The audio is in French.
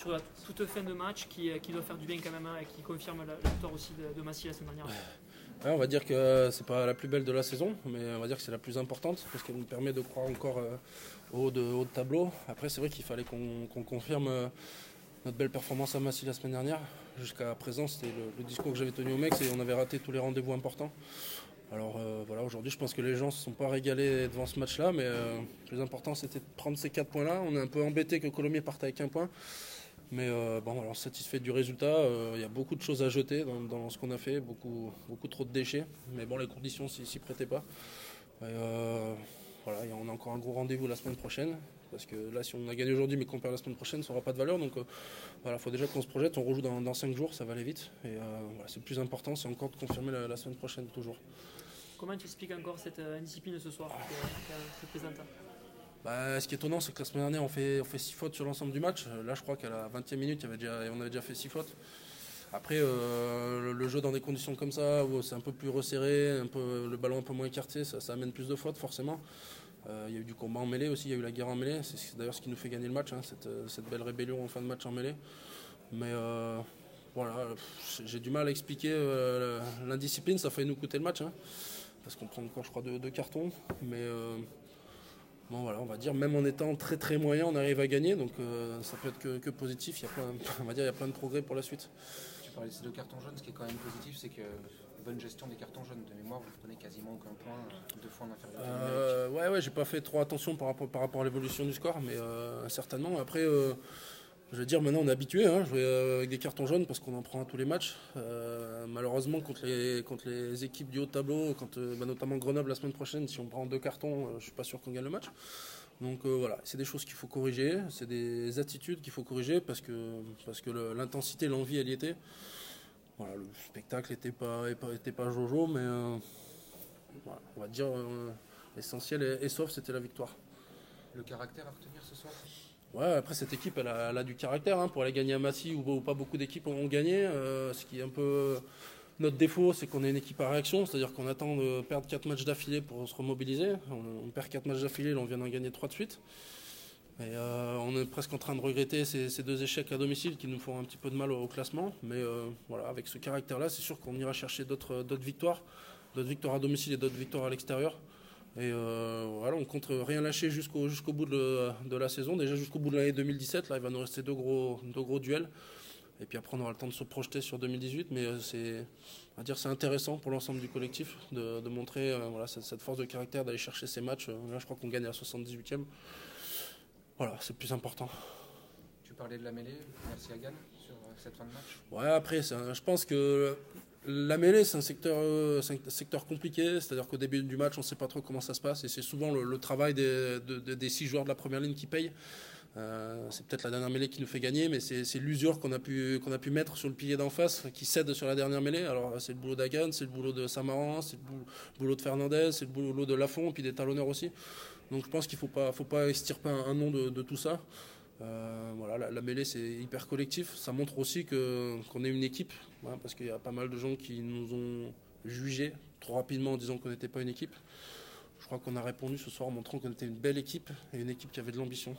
sur la toute fin de match qui doit faire du bien quand même et qui confirme la victoire aussi de Massy la semaine dernière. Ouais, on va dire que c'est pas la plus belle de la saison, mais on va dire que c'est la plus importante parce qu'elle nous permet de croire encore au haut de tableau. Après, c'est vrai qu'il fallait qu'on confirme notre belle performance à Massy la semaine dernière. Jusqu'à présent, c'était le discours que j'avais tenu au mec, et on avait raté tous les rendez-vous importants. Alors voilà, aujourd'hui, je pense que les gens ne se sont pas régalés devant ce match-là, mais le plus important, c'était de prendre ces 4 points-là. On est un peu embêté que Colomiers parte avec un point. Mais bon, alors satisfait du résultat, il y a beaucoup de choses à jeter dans ce qu'on a fait, beaucoup trop de déchets. Mais bon, les conditions s'y prêtaient pas. Et, voilà, on a encore un gros rendez-vous la semaine prochaine. Parce que là, si on a gagné aujourd'hui mais qu'on perd la semaine prochaine, ça n'aura pas de valeur. Donc voilà, il faut déjà qu'on se projette. On rejoue dans 5 jours, ça va aller vite. Et voilà, c'est le plus important, c'est encore de confirmer la semaine prochaine, toujours. Comment tu expliques encore cette indiscipline ce soir qui se présente? Ce qui est étonnant, c'est que la semaine dernière, on fait 6 fautes sur l'ensemble du match. Là, je crois qu'à la 20e minute, on avait déjà fait 6 fautes. Après, le jeu dans des conditions comme ça, où c'est un peu plus resserré, le ballon un peu moins écarté, ça amène plus de fautes forcément. Il y a eu du combat en mêlée aussi, il y a eu la guerre en mêlée. C'est d'ailleurs ce qui nous fait gagner le match, cette belle rébellion en fin de match en mêlée. Mais voilà, j'ai du mal à expliquer l'indiscipline, ça a failli nous coûter le match. Parce qu'on prend encore, je crois, deux cartons. Mais bon, voilà, on va dire, même en étant très très moyen, on arrive à gagner. Donc ça peut être que positif. Il y a plein de progrès pour la suite. Tu parlais de ces 2 cartons jaunes, ce qui est quand même positif, c'est que bonne gestion des cartons jaunes. De mémoire, vous prenez quasiment aucun point, 2 fois en infériorité. Ouais, j'ai pas fait trop attention par rapport à l'évolution du score, mais certainement. Après, je veux dire, maintenant on est habitué à jouer avec des cartons jaunes parce qu'on en prend à tous les matchs. Malheureusement, contre les équipes du haut de tableau, notamment Grenoble la semaine prochaine, si on prend 2 cartons, je suis pas sûr qu'on gagne le match. Donc voilà, c'est des choses qu'il faut corriger, c'est des attitudes qu'il faut corriger parce que l'intensité, l'envie, elle y était. Voilà, le spectacle était pas jojo, mais voilà, on va dire l'essentiel et sauf, c'était la victoire. Le caractère à retenir ce soir? Ouais, après cette équipe, elle a du caractère pour aller gagner à Massy où pas beaucoup d'équipes ont gagné. Ce qui est un peu notre défaut, c'est qu'on est une équipe à réaction, c'est-à-dire qu'on attend de perdre 4 matchs d'affilée pour se remobiliser. On perd 4 matchs d'affilée, là on vient d'en gagner 3 de suite. Et on est presque en train de regretter ces 2 échecs à domicile qui nous font un petit peu de mal au classement. Mais voilà, avec ce caractère-là, c'est sûr qu'on ira chercher d'autres victoires à domicile et d'autres victoires à l'extérieur. Et voilà, on compte rien lâcher jusqu'au bout de la saison, déjà jusqu'au bout de l'année 2017. Là, il va nous rester deux gros duels. Et puis après, on aura le temps de se projeter sur 2018. Mais c'est intéressant pour l'ensemble du collectif de montrer cette force de caractère, d'aller chercher ces matchs. Là, je crois qu'on gagne à la 78e. Voilà, c'est le plus important. Tu parlais de la mêlée, merci à Gann sur cette fin de match. Ouais, après, je pense que la mêlée, c'est un secteur compliqué. C'est-à-dire qu'au début du match, on ne sait pas trop comment ça se passe. Et c'est souvent le travail des 6 joueurs de la première ligne qui paye. C'est peut-être la dernière mêlée qui nous fait gagner, mais c'est l'usure qu'on a pu mettre sur le pilier d'en face qui cède sur la dernière mêlée. Alors c'est le boulot d'Agan, c'est le boulot de Samaran, c'est le boulot de Fernandez, c'est le boulot de Lafont, et puis des talonneurs aussi. Donc je pense qu'il ne faut pas extirper un nom de tout ça. Voilà, la mêlée c'est hyper collectif. Ça montre aussi qu'on est une équipe, parce qu'il y a pas mal de gens qui nous ont jugés trop rapidement en disant qu'on n'était pas une équipe. Je crois qu'on a répondu ce soir en montrant qu'on était une belle équipe et une équipe qui avait de l'ambition.